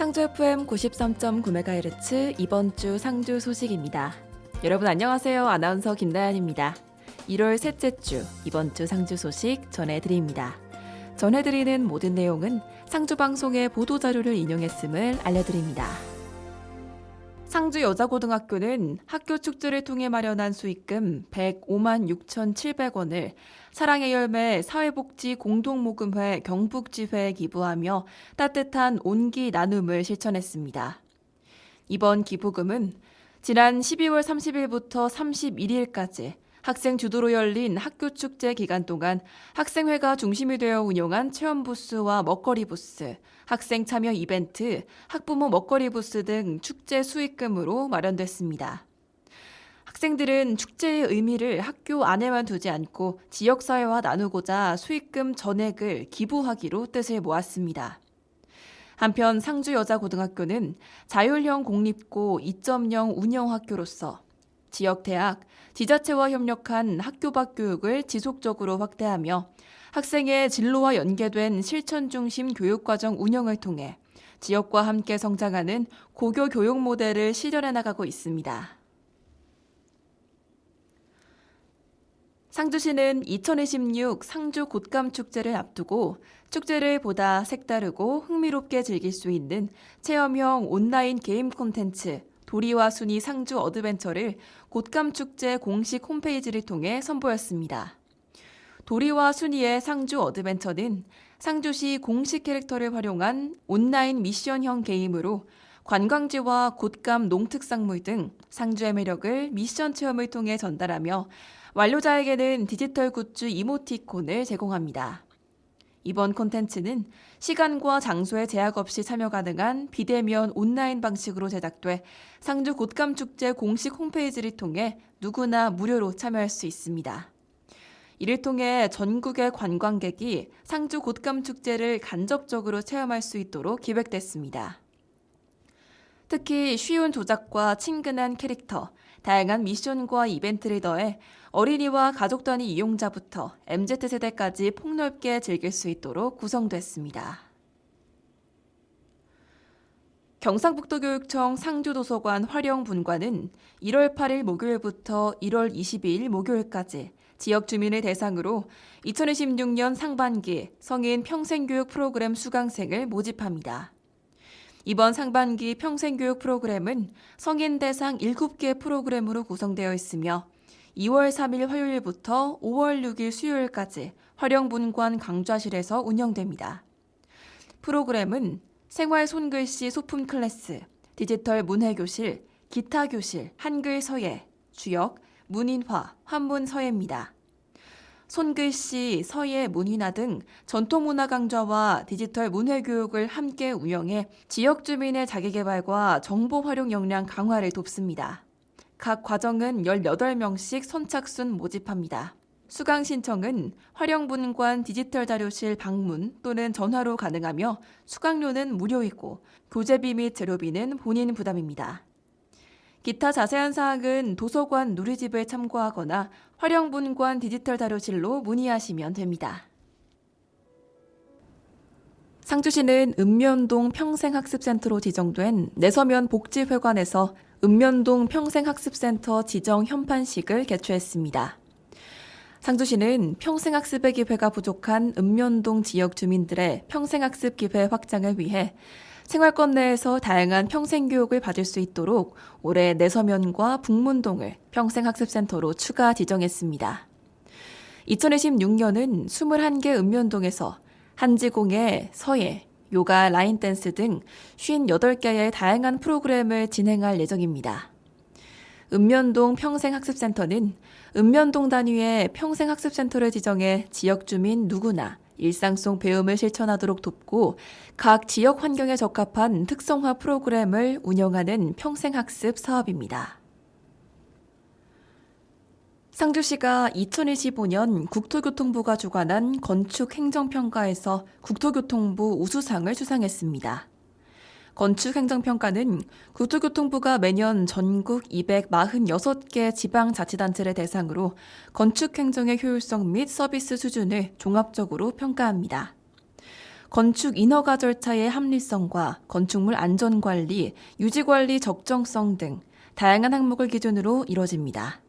상주 FM 93.9MHz 이번 주 상주 소식입니다. 여러분 안녕하세요. 아나운서 김다연입니다. 1월 셋째 주 이번 주 상주 소식 전해드립니다. 전해드리는 모든 내용은 상주방송의 보도자료를 인용했음을 알려드립니다. 상주 여자고등학교는 학교 축제를 통해 마련한 수익금 105만 6,700원을 사랑의 열매 사회복지 공동모금회 경북지회에 기부하며 따뜻한 온기 나눔을 실천했습니다. 이번 기부금은 지난 12월 30일부터 31일까지 학생 주도로 열린 학교 축제 기간 동안 학생회가 중심이 되어 운영한 체험부스와 먹거리 부스, 학생 참여 이벤트, 학부모 먹거리 부스 등 축제 수익금으로 마련됐습니다. 학생들은 축제의 의미를 학교 안에만 두지 않고 지역사회와 나누고자 수익금 전액을 기부하기로 뜻을 모았습니다. 한편 상주여자고등학교는 자율형 공립고 2.0 운영학교로서 지역대학, 지자체와 협력한 학교 밖 교육을 지속적으로 확대하며 학생의 진로와 연계된 실천 중심 교육과정 운영을 통해 지역과 함께 성장하는 고교 교육 모델을 실현해 나가고 있습니다. 상주시는 2026 상주 곶감축제를 앞두고 축제를 보다 색다르고 흥미롭게 즐길 수 있는 체험형 온라인 게임 콘텐츠 도리와 순이 상주 어드벤처를 곶감축제 공식 홈페이지를 통해 선보였습니다. 도리와 순이의 상주 어드벤처는 상주시 공식 캐릭터를 활용한 온라인 미션형 게임으로 관광지와 곶감 농특산물 등 상주의 매력을 미션 체험을 통해 전달하며 완료자에게는 디지털 굿즈 이모티콘을 제공합니다. 이번 콘텐츠는 시간과 장소에 제약 없이 참여 가능한 비대면 온라인 방식으로 제작돼 상주 곶감축제 공식 홈페이지를 통해 누구나 무료로 참여할 수 있습니다. 이를 통해 전국의 관광객이 상주 곶감축제를 간접적으로 체험할 수 있도록 기획됐습니다. 특히 쉬운 조작과 친근한 캐릭터, 다양한 미션과 이벤트를 더해 어린이와 가족 단위 이용자부터 MZ세대까지 폭넓게 즐길 수 있도록 구성됐습니다. 경상북도교육청 상주도서관 활영분관은 1월 8일 목요일부터 1월 22일 목요일까지 지역 주민을 대상으로 2026년 상반기 성인 평생교육 프로그램 수강생을 모집합니다. 이번 상반기 평생교육 프로그램은 성인 대상 7개 프로그램으로 구성되어 있으며 2월 3일 화요일부터 5월 6일 수요일까지 활영분관 강좌실에서 운영됩니다. 프로그램은 생활 손글씨 소품 클래스, 디지털 문해교실, 기타교실, 한글 서예, 주역, 문인화, 한문 서예입니다. 손글씨, 서예, 문인화 등 전통문화 강좌와 디지털 문해교육을 함께 운영해 지역 주민의 자기개발과 정보 활용 역량 강화를 돕습니다. 각 과정은 18명씩 선착순 모집합니다. 수강 신청은 활영분관 디지털 자료실 방문 또는 전화로 가능하며 수강료는 무료이고 교재비 및 재료비는 본인 부담입니다. 기타 자세한 사항은 도서관 누리집을 참고하거나 활영분관 디지털 자료실로 문의하시면 됩니다. 상주시는 읍면동 평생학습센터로 지정된 내서면 복지회관에서 읍면동 평생학습센터 지정 현판식을 개최했습니다. 상주시는 평생학습의 기회가 부족한 읍면동 지역 주민들의 평생학습 기회 확장을 위해 생활권 내에서 다양한 평생교육을 받을 수 있도록 올해 내서면과 북문동을 평생학습센터로 추가 지정했습니다. 2026년은 21개 읍면동에서 한지공예, 서예, 요가, 라인댄스 등 58개의 다양한 프로그램을 진행할 예정입니다. 읍면동 평생학습센터는 읍면동 단위의 평생학습센터를 지정해 지역 주민 누구나 일상 속 배움을 실천하도록 돕고 각 지역 환경에 적합한 특성화 프로그램을 운영하는 평생학습 사업입니다. 상주시가 2025년 국토교통부가 주관한 건축행정평가에서 국토교통부 우수상을 수상했습니다. 건축행정평가는 국토교통부가 매년 전국 246개 지방자치단체를 대상으로 건축행정의 효율성 및 서비스 수준을 종합적으로 평가합니다. 건축 인허가 절차의 합리성과 건축물 안전관리, 유지관리 적정성 등 다양한 항목을 기준으로 이뤄집니다.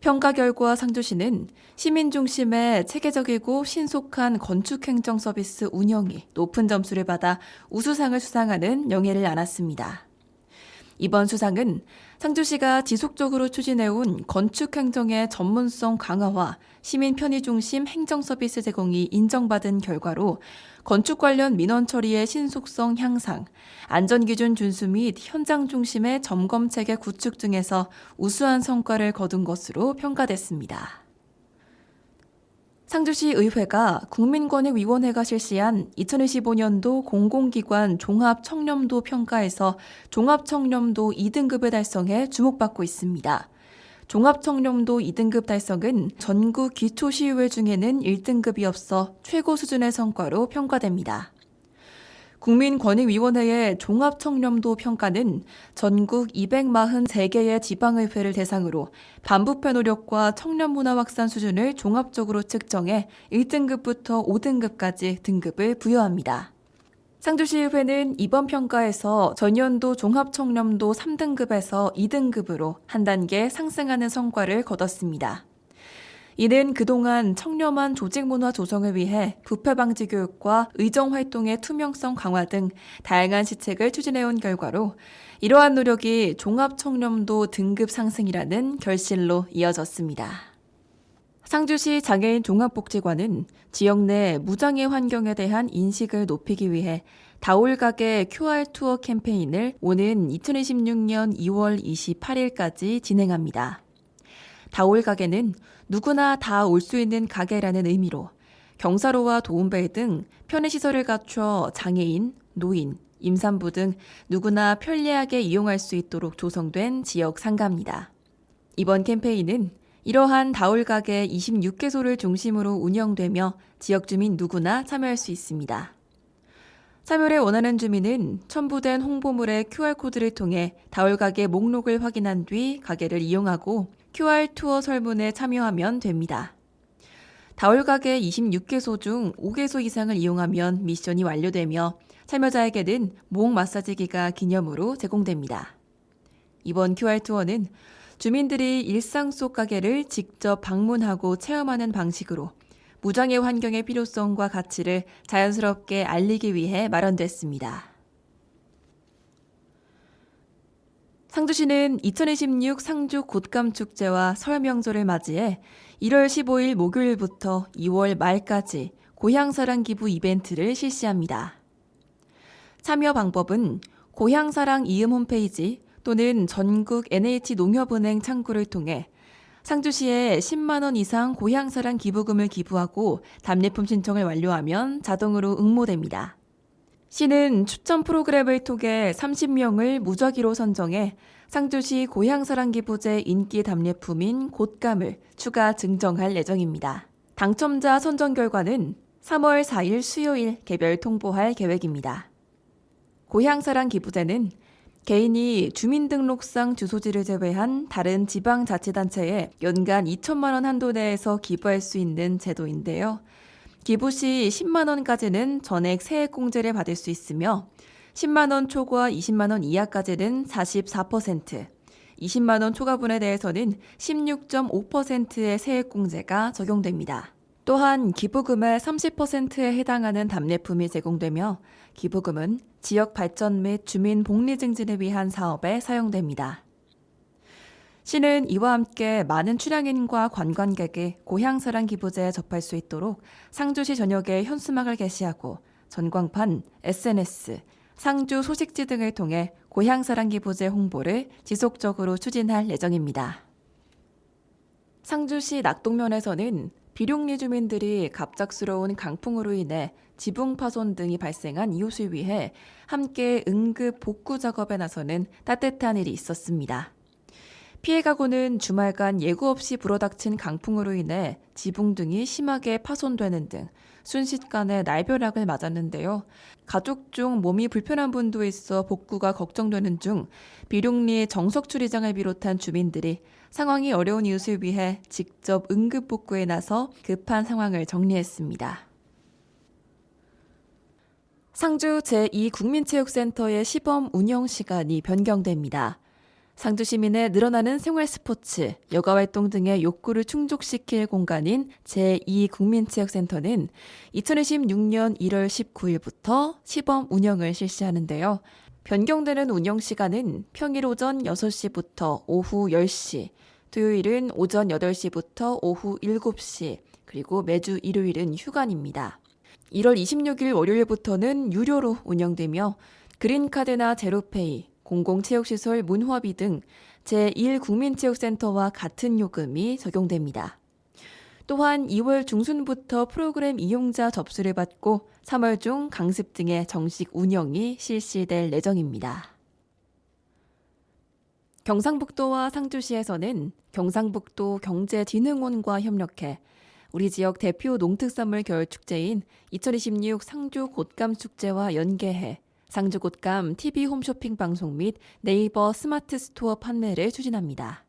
평가 결과 상주시는 시민 중심의 체계적이고 신속한 건축행정 서비스 운영이 높은 점수를 받아 우수상을 수상하는 영예를 안았습니다. 이번 수상은 상주시가 지속적으로 추진해온 건축행정의 전문성 강화와 시민 편의 중심 행정 서비스 제공이 인정받은 결과로 건축 관련 민원 처리의 신속성 향상, 안전기준 준수 및 현장 중심의 점검 체계 구축 등에서 우수한 성과를 거둔 것으로 평가됐습니다. 상주시 의회가 국민권익위원회가 실시한 2025년도 공공기관 종합청렴도 평가에서 종합청렴도 2등급을 달성해 주목받고 있습니다. 종합청렴도 2등급 달성은 전국 기초시의회 중에는 1등급이 최고 수준의 성과로 평가됩니다. 국민권익위원회의 종합청렴도 평가는 전국 243개의 지방의회를 대상으로 반부패 노력과 청렴문화 확산 수준을 종합적으로 측정해 1등급부터 5등급까지 등급을 부여합니다. 상주시의회는 이번 평가에서 전년도 종합청렴도 3등급에서 2등급으로 한 단계 상승하는 성과를 거뒀습니다. 이는 그동안 청렴한 조직문화 조성을 위해 부패 방지 교육과 의정활동의 투명성 강화 등 다양한 시책을 추진해온 결과로 이러한 노력이 종합청렴도 등급 상승이라는 결실로 이어졌습니다. 상주시 장애인 종합복지관은 지역 내 무장애 환경에 대한 인식을 높이기 위해 다올가게 QR 투어 캠페인을 오는 2026년 2월 28일까지 진행합니다. 다올가게는 누구나 다 올 수 있는 가게라는 의미로 경사로와 도움벨 등 편의시설을 갖춰 장애인, 노인, 임산부 등 누구나 편리하게 이용할 수 있도록 조성된 지역 상가입니다. 이번 캠페인은 이러한 다올가게 26개소를 중심으로 운영되며 지역 주민 누구나 참여할 수 있습니다. 참여를 원하는 주민은 첨부된 홍보물의 QR코드를 통해 다올가게 목록을 확인한 뒤 가게를 이용하고 QR 투어 설문에 참여하면 됩니다. 다올가게 26개소 중 5개소 이상을 이용하면 미션이 완료되며 참여자에게는 목 마사지기가 기념으로 제공됩니다. 이번 QR 투어는 주민들이 일상 속 가게를 직접 방문하고 체험하는 방식으로 무장애 환경의 필요성과 가치를 자연스럽게 알리기 위해 마련됐습니다. 상주시는 2026 상주 곶감축제와 설 명절을 맞이해 1월 15일 목요일부터 2월 말까지 고향사랑 기부 이벤트를 실시합니다. 참여 방법은 고향사랑 이음 홈페이지 또는 전국 NH농협은행 창구를 통해 상주시에 10만 원 이상 고향사랑 기부금을 기부하고 답례품 신청을 완료하면 자동으로 응모됩니다. 시는 추천 프로그램을 통해 30명을 무작위로 선정해 상주시 고향사랑 기부제 인기 답례품인 곶감을 추가 증정할 예정입니다. 당첨자 선정 결과는 3월 4일 수요일 개별 통보할 계획입니다. 고향사랑 기부제는 개인이 주민등록상 주소지를 제외한 다른 지방자치단체에 연간 2천만 원 한도 내에서 기부할 수 있는 제도인데요. 기부 시 10만 원까지는 전액 세액공제를 받을 수 있으며 10만 원 초과 20만 원 이하까지는 44%, 20만 원 초과분에 대해서는 16.5%의 세액공제가 적용됩니다. 또한 기부금의 30%에 해당하는 답례품이 제공되며 기부금은 지역 발전 및 주민 복리 증진을 위한 사업에 사용됩니다. 시는 이와 함께 많은 출향인과 관광객이 고향사랑 기부제에 접할 수 있도록 상주시 전역에 현수막을 게시하고 전광판, SNS, 상주 소식지 등을 통해 고향사랑 기부제 홍보를 지속적으로 추진할 예정입니다. 상주시 낙동면에서는 비룡리 주민들이 갑작스러운 강풍으로 인해 지붕 파손 등이 발생한 이웃을 위해 함께 응급 복구 작업에 나서는 따뜻한 일이 있었습니다. 피해 가구는 주말간 예고 없이 불어닥친 강풍으로 인해 지붕 등이 심하게 파손되는 등 순식간에 날벼락을 맞았는데요. 가족 중 몸이 불편한 분도 있어 복구가 걱정되는 중 비룡리 정석출 이장을 비롯한 주민들이 상황이 어려운 이웃을 위해 직접 응급 복구에 나서 급한 상황을 정리했습니다. 상주 제2국민체육센터의 시범 운영 시간이 변경됩니다. 상주 시민의 늘어나는 생활 스포츠, 여가 활동 등의 욕구를 충족시킬 공간인 제2국민체육센터는 2026년 1월 19일부터 시범 운영을 실시하는데요. 변경되는 운영 시간은 평일 오전 6시부터 오후 10시, 토요일은 오전 8시부터 오후 7시, 그리고 매주 일요일은 휴관입니다. 1월 26일 월요일부터는 유료로 운영되며 그린카드나 제로페이, 공공체육시설 문화비 등 제1국민체육센터와 같은 요금이 적용됩니다. 또한 2월 중순부터 프로그램 이용자 접수를 받고 3월 중 강습 등의 정식 운영이 실시될 예정입니다. 경상북도와 상주시에서는 경상북도 경제진흥원과 협력해 우리 지역 대표 농특산물 겨울축제인 2026 상주 곶감축제와 연계해 상주 곶감 TV 홈쇼핑 방송 및 네이버 스마트 스토어 판매를 추진합니다.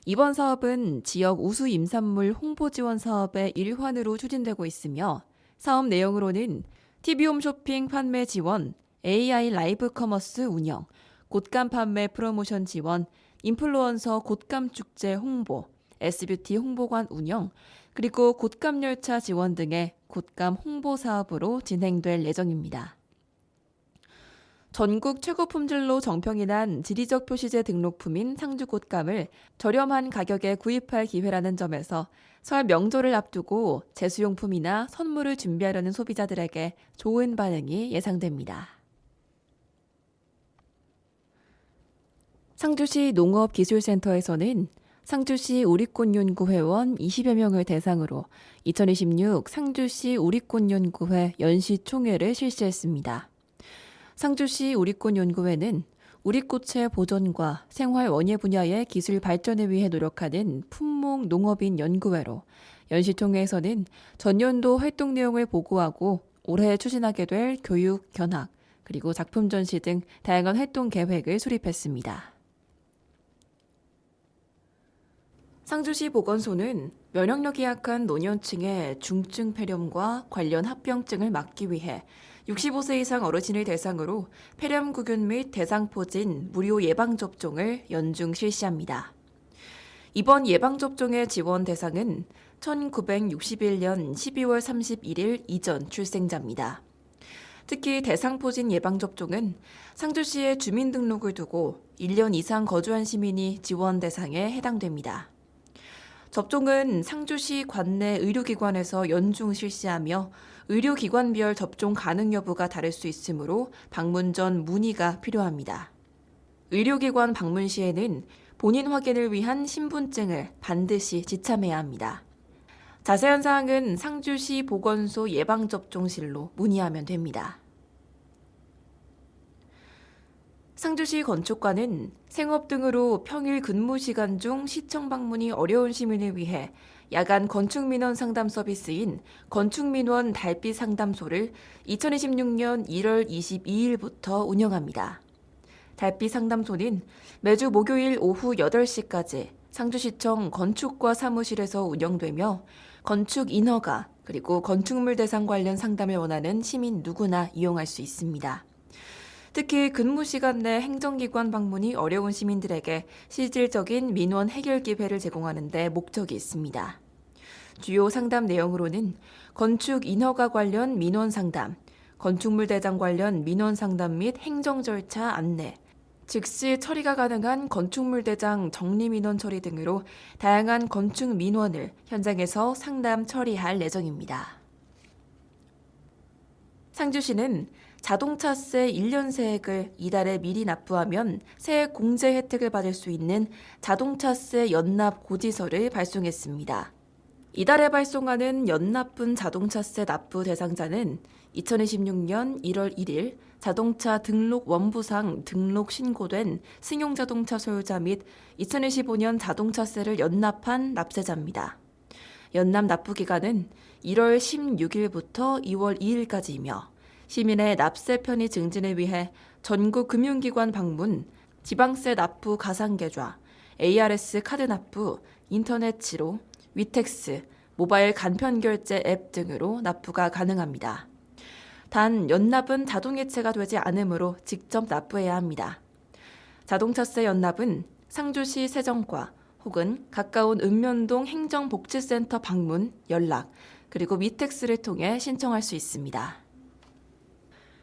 이번 사업은 지역 우수 임산물 홍보 지원 사업의 일환으로 추진되고 있으며 사업 내용으로는 TV 홈쇼핑 판매 지원, AI 라이브 커머스 운영, 곶감 판매 프로모션 지원, 인플루언서 곶감축제 홍보, S뷰티 홍보관 운영, 그리고 곶감 열차 지원 등의 곶감 홍보 사업으로 진행될 예정입니다. 전국 최고 품질로 정평이 난 지리적 표시제 등록품인 상주 곶감을 저렴한 가격에 구입할 기회라는 점에서 설 명절을 앞두고 제수용품이나 선물을 준비하려는 소비자들에게 좋은 반응이 예상됩니다. 상주시 농업기술센터에서는 상주시 우리꽃연구회원 20여 명을 대상으로 2026 상주시 우리꽃연구회 연시총회를 실시했습니다. 상주시 우리꽃연구회는 우리꽃의 보존과 생활 원예 분야의 기술 발전에 위해 노력하는 품목 농업인 연구회로 연시총회에서는 전년도 활동 내용을 보고하고 올해 추진하게 될 교육, 견학, 그리고 작품 전시 등 다양한 활동 계획을 수립했습니다. 상주시 보건소는 면역력이 약한 노년층의 중증 폐렴과 관련 합병증을 막기 위해 65세 이상 어르신을 대상으로 폐렴구균 및 대상포진 무료 예방접종을 연중 실시합니다. 이번 예방접종의 지원 대상은 1961년 12월 31일 이전 출생자입니다. 특히 대상포진 예방접종은 상주시에 주민등록을 두고 1년 이상 거주한 시민이 지원 대상에 해당됩니다. 접종은 상주시 관내 의료기관에서 연중 실시하며 의료기관별 접종 가능 여부가 다를 수 있으므로 방문 전 문의가 필요합니다. 의료기관 방문 시에는 본인 확인을 위한 신분증을 반드시 지참해야 합니다. 자세한 사항은 상주시 보건소 예방접종실로 문의하면 됩니다. 상주시 건축과는 생업 등으로 평일 근무 시간 중 시청 방문이 어려운 시민을 위해 야간 건축민원 상담 서비스인 건축민원 달빛 상담소를 2026년 1월 22일부터 운영합니다. 달빛 상담소는 매주 목요일 오후 8시까지 상주시청 건축과 사무실에서 운영되며 건축 인허가 그리고 건축물 대상 관련 상담을 원하는 시민 누구나 이용할 수 있습니다. 특히 근무 시간 내 행정기관 방문이 어려운 시민들에게 실질적인 민원 해결 기회를 제공하는 데 목적이 있습니다. 주요 상담 내용으로는 건축 인허가 관련 민원 상담, 건축물 대장 관련 민원 상담 및 행정 절차 안내, 즉시 처리가 가능한 건축물 대장 정리 민원 처리 등으로 다양한 건축 민원을 현장에서 상담 처리할 예정입니다. 상주시는 자동차세 1년 세액을 이달에 미리 납부하면 세액 공제 혜택을 받을 수 있는 자동차세 연납 고지서를 발송했습니다. 이달에 발송하는 연납분 자동차세 납부 대상자는 2026년 1월 1일 자동차 등록 원부상 등록 신고된 승용자동차 소유자 및 2025년 자동차세를 연납한 납세자입니다. 연납 납부 기간은 1월 16일부터 2월 2일까지이며 시민의 납세 편의 증진을 위해 전국 금융기관 방문, 지방세 납부 가상계좌, ARS 카드 납부, 인터넷 지로, 위택스, 모바일 간편결제 앱 등으로 납부가 가능합니다. 단 연납은 자동이체가 되지 않으므로 직접 납부해야 합니다. 자동차세 연납은 상주시 세정과 혹은 가까운 읍면동 행정복지센터 방문, 연락, 그리고 미택스를 통해 신청할 수 있습니다.